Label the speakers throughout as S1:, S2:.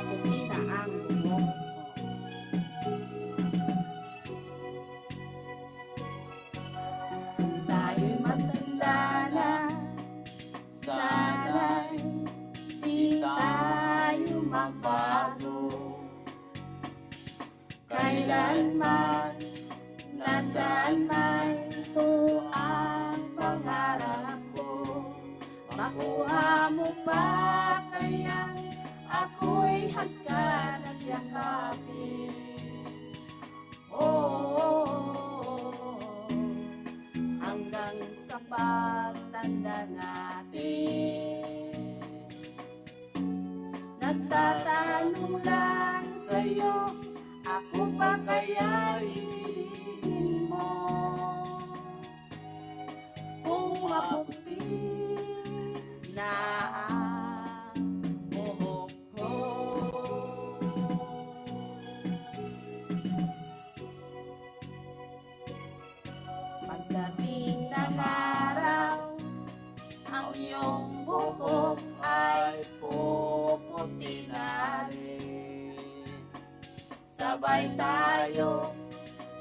S1: maputi na ang buhok ko. Kung tayo'y matanda na, sana'y di tayo magbago. Kailanman, nasaan man ito ang pangarap ko. Makuha mo pa kaya ako'y hagkan at yakapin. Hanggang sa pagtanda natin, nagtatanong lang sa'yo, ako pa kaya hihiliin mo? Kung maputi na ang buhok ko. Pagdating ng araw, ang iyong buhok ay puputi na rin. Sabay tayo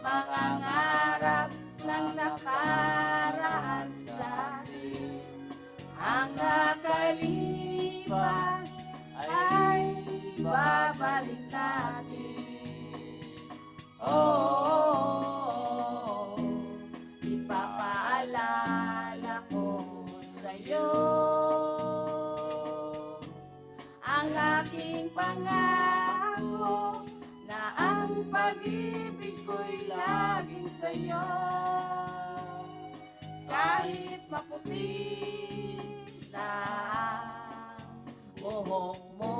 S1: mangangarap ng nakaraan sa atin. Ang nakalipas ay babalik natin. Ipapaalala ko sa'yo ang aking pangako na ang pag-ibig ko'y laging sa'yo. Kahit maputi na ang buhok mo.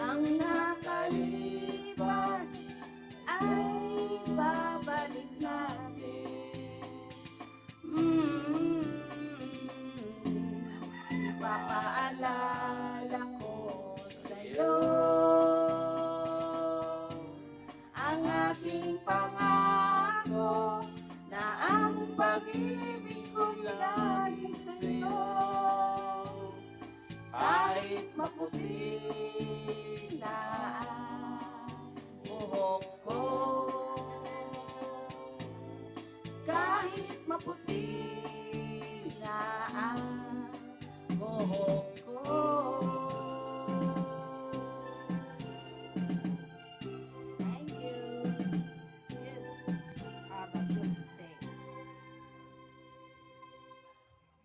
S1: Ang nakalipas ay babalik natin. Ipapaalala ko sa'yo ang aking pangako na ang pag-ibig ko'y laging sa'yo. Kahit maputi na ang buhok ko, kahit maputi